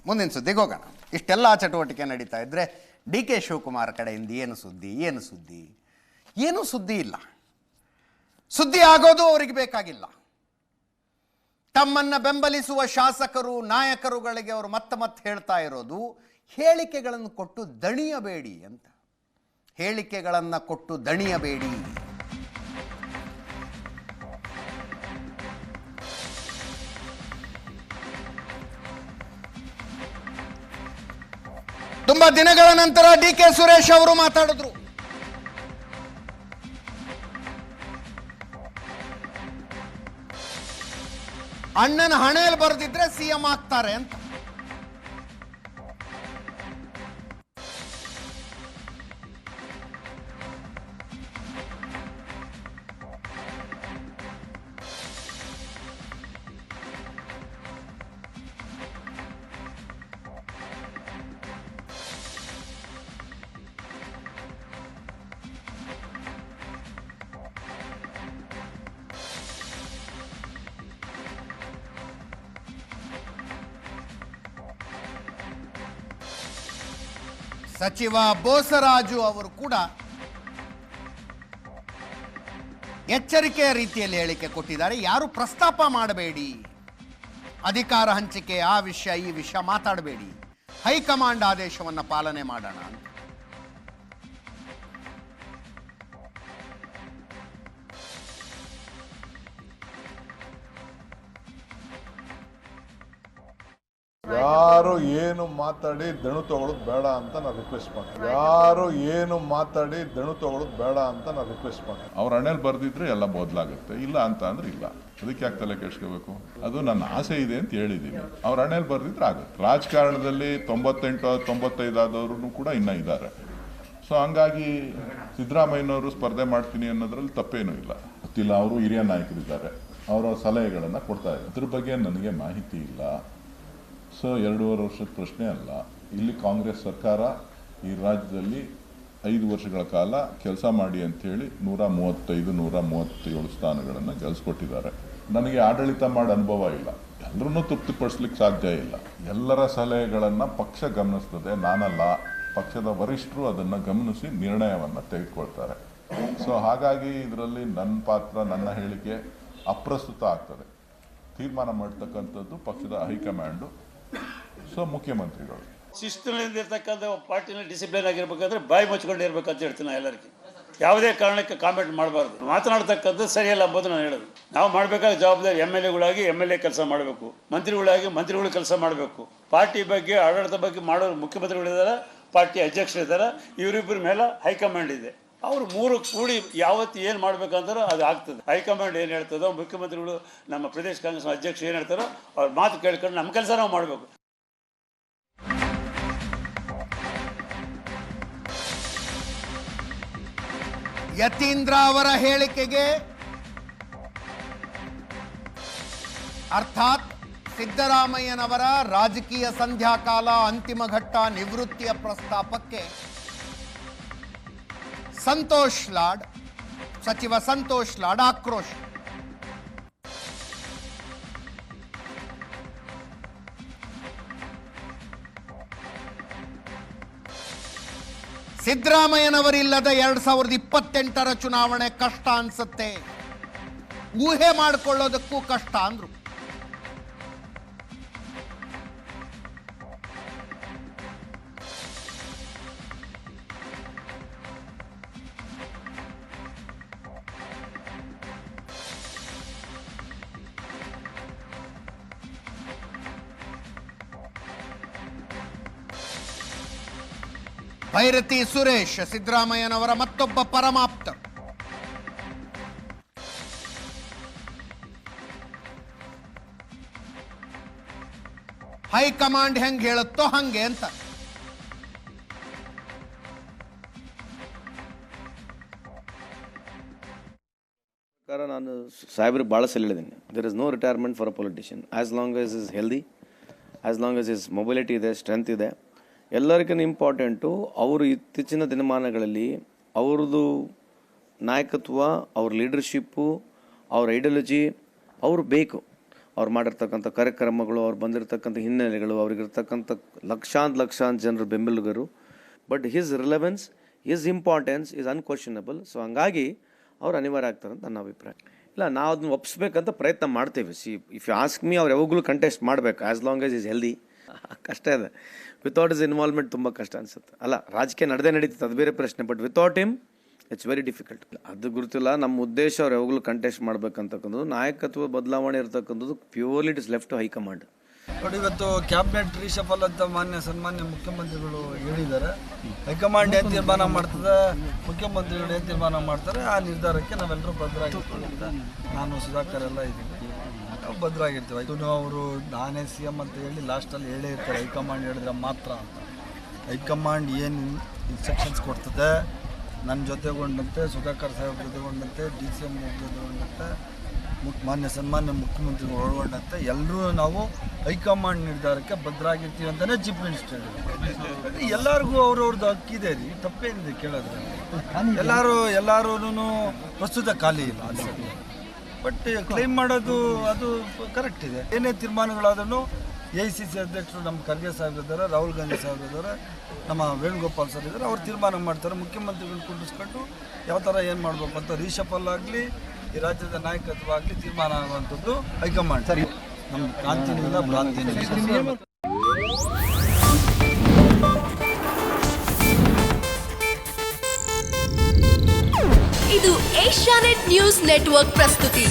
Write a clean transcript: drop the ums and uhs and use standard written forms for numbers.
ಮುಂದಿನ ಸುದ್ದಿಗೆ ಹೋಗೋಣ. ಇಷ್ಟೆಲ್ಲ ಚಟುವಟಿಕೆ ನಡೀತಾ ಇದ್ದರೆ ಡಿ ಕೆ ಶಿವಕುಮಾರ್ ಕಡೆಯಿಂದ ಏನು ಸುದ್ದಿ ಇಲ್ಲ. ಸುದ್ದಿ ಆಗೋದು ಅವರಿಗೆ ಬೇಕಾಗಿಲ್ಲ. ತಮ್ಮನ್ನು ಬೆಂಬಲಿಸುವ ಶಾಸಕರು ನಾಯಕರುಗಳಿಗೆ ಅವರು ಮತ್ತೆ ಹೇಳ್ತಾ ಇರೋದು ಹೇಳಿಕೆಗಳನ್ನು ಕೊಟ್ಟು ದಣಿಯಬೇಡಿ ಅಂತ. ಹೇಳಿಕೆಗಳನ್ನು ಕೊಟ್ಟು ದಣಿಯಬೇಡಿ. ತುಂಬಾ ದಿನಗಳ ನಂತರ ಡಿ ಕೆ ಸುರೇಶ್ ಅವರು ಮಾತಾಡಿದ್ರು. ಅಣ್ಣನ ಹಣೆಯಲ್ಲಿ ಬರೆದಿದ್ರೆ ಸಿಎಂ ಆಗ್ತಾರೆ ಅಂತ. ಸಚಿವ ಬೋಸರಾಜು ಅವರು ಕೂಡ ಎಚ್ಚರಿಕೆಯ ರೀತಿಯಲ್ಲಿ ಹೇಳಿಕೆ ಕೊಟ್ಟಿದ್ದಾರೆ. ಯಾರು ಪ್ರಸ್ತಾಪ ಮಾಡಬೇಡಿ, ಅಧಿಕಾರ ಹಂಚಿಕೆ ಆ ವಿಷಯ ಈ ವಿಷಯ ಮಾತಾಡಬೇಡಿ, ಹೈಕಮಾಂಡ್ ಆದೇಶವನ್ನು ಪಾಲನೆ ಮಾಡೋಣ ಅಂತ. ಯಾರು ಏನು ಮಾತಾಡಿ ದಣು ತಗೊಳ್ಳೋದು ಬೇಡ ಅಂತ ನಾನು ರಿಕ್ವೆಸ್ಟ್ ಮಾಡ್ತೀನಿ. ಅವ್ರ ಹಣೆಯಲ್ಲಿ ಬರ್ದಿದ್ರೆ ಎಲ್ಲ ಬದಲಾಗುತ್ತೆ, ಇಲ್ಲ ಅಂತ ಅಂದ್ರೆ ಇಲ್ಲ. ಅದಕ್ಕೆ ಯಾಕೆ ತಲೆ ಕೆಡ್ಸ್ಕೋಬೇಕು? ಅದು ನನ್ನ ಆಸೆ ಇದೆ ಅಂತ ಹೇಳಿದ್ದೀನಿ. ಅವ್ರ ಹಣೆಯಲ್ಲಿ ಬರ್ದಿದ್ರೆ ಆಗುತ್ತೆ. ರಾಜಕಾರಣದಲ್ಲಿ 98-95 ಆದವರು ಕೂಡ ಇನ್ನೂ ಇದ್ದಾರೆ. ಸೊ ಹಂಗಾಗಿ ಸಿದ್ದರಾಮಯ್ಯನವರು ಸ್ಪರ್ಧೆ ಮಾಡ್ತೀನಿ ಅನ್ನೋದ್ರಲ್ಲಿ ತಪ್ಪೇನೂ ಇಲ್ಲ. ಗೊತ್ತಿಲ್ಲ, ಅವರು ಹಿರಿಯ ನಾಯಕರಿದ್ದಾರೆ, ಅವರ ಸಲಹೆಗಳನ್ನು ಕೊಡ್ತಾ ಇದ್ದಾರೆ. ಅದ್ರ ಬಗ್ಗೆ ನನಗೆ ಮಾಹಿತಿ ಇಲ್ಲ. ಸೊ 2.5 ವರ್ಷದ ಪ್ರಶ್ನೆ ಅಲ್ಲ. ಇಲ್ಲಿ ಕಾಂಗ್ರೆಸ್ ಸರ್ಕಾರ ಈ ರಾಜ್ಯದಲ್ಲಿ 5 ವರ್ಷಗಳ ಕಾಲ ಕೆಲಸ ಮಾಡಿ ಅಂಥೇಳಿ 135-137 ಸ್ಥಾನಗಳನ್ನು ಗೆಲ್ಲಿಸ್ಕೊಟ್ಟಿದ್ದಾರೆ. ನನಗೆ ಆಡಳಿತ ಮಾಡೋ ಅನುಭವ ಇಲ್ಲ, ಎಲ್ಲರನ್ನೂ ತೃಪ್ತಿಪಡಿಸ್ಲಿಕ್ಕೆ ಸಾಧ್ಯ ಇಲ್ಲ. ಎಲ್ಲರ ಸಲಹೆಗಳನ್ನು ಪಕ್ಷ ಗಮನಿಸ್ತದೆ, ನಾನಲ್ಲ. ಪಕ್ಷದ ವರಿಷ್ಠರು ಅದನ್ನು ಗಮನಿಸಿ ನಿರ್ಣಯವನ್ನು ತೆಗೆದುಕೊಳ್ತಾರೆ. ಸೊ ಹಾಗಾಗಿ ಇದರಲ್ಲಿ ನನ್ನ ಪಾತ್ರ, ನನ್ನ ಹೇಳಿಕೆ ಅಪ್ರಸ್ತುತ ಆಗ್ತದೆ. ತೀರ್ಮಾನ ಮಾಡ್ತಕ್ಕಂಥದ್ದು ಪಕ್ಷದ ಹೈಕಮಾಂಡು, ಸೊ ಮುಖ್ಯಮಂತ್ರಿಗಳು. ಶಿಸ್ತಿನಲ್ಲಿರ್ತಕ್ಕಂಥ ಪಾರ್ಟಿನ ಡಿಸಿಪ್ಲಿನ್ ಆಗಿರ್ಬೇಕಾದ್ರೆ ಬಾಯಿ ಮುಚ್ಕೊಂಡಿರ್ಬೇಕಂತ ಹೇಳ್ತೀನಿ ಎಲ್ಲರಿಗೆ. ಯಾವುದೇ ಕಾರಣಕ್ಕೆ ಕಾಮೆಂಟ್ ಮಾಡಬಾರ್ದು. ಮಾತನಾಡ್ತಕ್ಕಂಥದ್ದು ಸರಿಯಲ್ಲ ಅಂಬೋದು ನಾನು ಹೇಳೋದು. ನಾವು ಮಾಡಬೇಕಾದ ಜವಾಬ್ದಾರಿ ಎಮ್ ಎಲ್ ಎ ಕೆಲಸ ಮಾಡಬೇಕು, ಮಂತ್ರಿಗಳು ಕೆಲಸ ಮಾಡಬೇಕು. ಪಾರ್ಟಿ ಬಗ್ಗೆ ಆಡಳಿತ ಬಗ್ಗೆ ಮಾಡೋರು ಮುಖ್ಯಮಂತ್ರಿಗಳಿದ್ದಾರೆ, ಪಾರ್ಟಿ ಅಧ್ಯಕ್ಷರಿದ್ದಾರೆ, ಇವರಿಬ್ಬರ ಮೇಲೆ ಹೈಕಮಾಂಡ್ ಇದೆ. ಅವರು 3 ಕೂಡಿ ಯಾವತ್ತು ಏನು ಮಾಡ್ಬೇಕಂತಾರೋ ಅದು ಆಗ್ತದೆ. ಹೈಕಮಾಂಡ್ ಏನು ಹೇಳ್ತದೋ, ಮುಖ್ಯಮಂತ್ರಿಗಳು ನಮ್ಮ ಪ್ರದೇಶ ಕಾಂಗ್ರೆಸ್ ಅಧ್ಯಕ್ಷ ಏನು ಹೇಳ್ತಾರೋ ಅವ್ರ ಮಾತು ಕೇಳ್ಕೊಂಡು ನಮ್ಮ ಕೆಲಸ ನಾವು ಮಾಡಬೇಕು. ಯತೀಂದ್ರ ಅವರ ಹೇಳಿಕೆಗೆ ಅರ್ಥಾತ್ ಸಿದ್ದರಾಮಯ್ಯನವರ ರಾಜಕೀಯ ಸಂಧ್ಯಾಕಾಲ ಅಂತಿಮ ಘಟ್ಟ ನಿವೃತ್ತಿಯ ಪ್ರಸ್ತಾಪಕ್ಕೆ ಸಚಿವ ಸಂತೋಷ್ ಲಾಡ್ ಆಕ್ರೋಶ. ಸಿದ್ದರಾಮಯ್ಯನವರಿಲ್ಲದ 2028 ಚುನಾವಣೆ ಕಷ್ಟ ಅನ್ಸುತ್ತೆ, ಊಹೆ ಮಾಡಿಕೊಳ್ಳೋದಕ್ಕೂ ಕಷ್ಟ ಅಂದ್ರು. ಭೈರತಿ ಸುರೇಶ್ ಸಿದ್ದರಾಮಯ್ಯನವರ ಮತ್ತೊಬ್ಬ ಪರಮಾಪ್ತ. ಹೈಕಮಾಂಡ್ ಹೆಂಗ್ ಹೇಳುತ್ತೋ ಹಂಗೆ ಅಂತ. ನಾನು ಸಾಹೇಬ್ರಿಗೆ ಭಾಳ ಸಲ ಹೇಳಿದ್ದೀನಿ, there is no retirement for a politician as long as is healthy, as long as is mobility ಇದೆ, ಸ್ಟ್ರೆಂತ್ ಇದೆ. ಎಲ್ಲರಿಗಿಂತ ಇಂಪಾರ್ಟೆಂಟು ಅವರು ಇತ್ತೀಚಿನ ದಿನಮಾನಗಳಲ್ಲಿ ಅವ್ರದ್ದು ನಾಯಕತ್ವ, ಅವ್ರ ಲೀಡರ್ಶಿಪ್ಪು, ಅವ್ರ ಐಡಿಯಾಲಜಿ ಅವರು ಬೇಕು. ಅವ್ರು ಮಾಡಿರ್ತಕ್ಕಂಥ ಕಾರ್ಯಕ್ರಮಗಳು, ಅವ್ರು ಬಂದಿರತಕ್ಕಂಥ ಹಿನ್ನೆಲೆಗಳು, ಅವ್ರಿಗಿರ್ತಕ್ಕಂಥ ಲಕ್ಷಾಂತರ ಜನರ ಬೆಂಬಲಿಗರು. But his relevance, his importance is unquestionable. So ಹಂಗಾಗಿ ಅವ್ರು ಅನಿವಾರ್ಯ ಆಗ್ತಾರೆ ಅಂತ ನನ್ನ ಅಭಿಪ್ರಾಯ. ಇಲ್ಲ, ನಾವು ಅದನ್ನ ಒಪ್ಪಿಸ್ಬೇಕಂತ ಪ್ರಯತ್ನ ಮಾಡ್ತೇವೆ. ಇಫ್ ಯು ಆಸ್ಕ್ ಮೀ, ಅವ್ರು ಯಾವಾಗಲೂ ಕಂಟೆಸ್ಟ್ ಮಾಡಬೇಕು as long as is healthy. ಕಷ್ಟ ಇದೆ. ವಿತೌಟ್ ಇಸ್ ಇನ್ವಾಲ್ವ್ಮೆಂಟ್ ತುಂಬ ಕಷ್ಟ ಅನಿಸುತ್ತೆ. ಅಲ್ಲ, ರಾಜಕೀಯ ನಡೀತದೆ, ಅದು ಬೇರೆ ಪ್ರಶ್ನೆ. But without him it's very difficult. ಅದು ಗುರುತಿಲ್ಲ. ನಮ್ಮ ಉದ್ದೇಶ ಅವ್ರು ಯಾವಾಗಲೂ ಕಂಟೆಸ್ಟ್ ಮಾಡ್ಬೇಕಂತಕ್ಕಂಥದ್ದು, ನಾಯಕತ್ವ ಬದಲಾವಣೆ ಇರ್ತಕ್ಕಂಥದ್ದು purely it is left to high command. ನೋಡಿ, ಇವತ್ತು ಕ್ಯಾಬಿನೆಟ್ ರೀಶಫಲ್ ಅಂತ ಸನ್ಮಾನ್ಯ ಮುಖ್ಯಮಂತ್ರಿಗಳು ಹೇಳಿದ್ದಾರೆ. ಹೈಕಮಾಂಡ್ ಏನು ತೀರ್ಮಾನ ಮಾಡ್ತದೆ, ಮುಖ್ಯಮಂತ್ರಿಗಳು ಏನು ತೀರ್ಮಾನ ಮಾಡ್ತಾರೆ, ಆ ನಿರ್ಧಾರಕ್ಕೆ ನಾವೆಲ್ಲರೂ ಬದ್ಧರಾಗಿರ್ತೀವಿ ಅಂತ ನಾನು, ಸುಧಾಕರ್ ಎಲ್ಲ ಇದ್ದೀವಿ. ನಾವು ಬದ್ಧರಾಗಿರ್ತೀವಿ. ಇದನ್ನು ಅವರು ನಾನೇ CM ಅಂತ ಹೇಳಿ ಲಾಸ್ಟಲ್ಲಿ ಹೇಳೇ ಇರ್ತಾರೆ, ಹೈಕಮಾಂಡ್ ಹೇಳಿದ್ರೆ ಮಾತ್ರ ಅಂತ. ಹೈಕಮಾಂಡ್ ಏನು ಇನ್ಸ್ಟ್ರಕ್ಷನ್ಸ್ ಕೊಡ್ತದೆ, ನನ್ನ ಜೊತೆಗೊಂಡಂತೆ, ಸುಧಾಕರ್ ಸಾಹೇಬ್ ಜೊತೆಗೊಂಡಂತೆ, DCM ಜೊತೆಗೊಂಡಂತೆ, ಸನ್ಮಾನ್ಯ ಮುಖ್ಯಮಂತ್ರಿಗಳು ಒಳಗೊಂಡಂತೆ ಎಲ್ಲರೂ ನಾವು ಹೈಕಮಾಂಡ್ ನಿರ್ಧಾರಕ್ಕೆ ಬದ್ಧರಾಗಿರ್ತೀವಿ ಅಂತಲೇ ಚೀಫ್ ಮಿನಿಸ್ಟರ್ ಹೇಳಿದ್ರು. ಎಲ್ಲರಿಗೂ ಅವ್ರವ್ರದ್ದು ಹಕ್ಕಿದೆ ರೀ, ತಪ್ಪೇನಿದೆ ಕೇಳೋದ್ರೆ. ಎಲ್ಲರೂ ಪ್ರಸ್ತುತ ಖಾಲಿ ಇಲ್ಲ ಅನ್ಸುತ್ತೆ. ಬಟ್ ಕ್ಲೈಮ್ ಮಾಡೋದು ಅದು ಕರೆಕ್ಟ್ ಇದೆ. ಏನೇ ತೀರ್ಮಾನಗಳಾದ್ರೂ AICC ಅಧ್ಯಕ್ಷರು ನಮ್ಮ ಖರ್ಗೆ ಸಾಹೇಬ್ ಇದ್ದಾರೆ, ರಾಹುಲ್ ಗಾಂಧಿ ಸಾಹೇಬ್ ಇದ್ದಾರೆ, ನಮ್ಮ ವೇಣುಗೋಪಾಲ್ ಸರ್ ಇದ್ದಾರೆ. ಅವ್ರು ತೀರ್ಮಾನ ಮಾಡ್ತಾರೆ. ಮುಖ್ಯಮಂತ್ರಿಗಳು ಕುಂಡಿಸ್ಕೊಂಡು ಯಾವ ಥರ ಏನು ಮಾಡಬೇಕು ಅಂತ ರೀಶಫಲ್ ಆಗಲಿ, ಈ ರಾಜ್ಯದ ನಾಯಕತ್ವ ಆಗಲಿ ತೀರ್ಮಾನ ಆಗುವಂಥದ್ದು ಹೈಕಮಾಂಡ್. ಸರಿ, ನಮ್ಮ ಕ್ರಾಂತಿನಿಲ್ಲ, ಭ್ರಾಂತಿನಿಲ್ಲ. ಇದು ಏಷ್ಯಾನೆಟ್ ನ್ಯೂಸ್ ನೆಟ್ವರ್ಕ್ ಪ್ರಸ್ತುತಿ.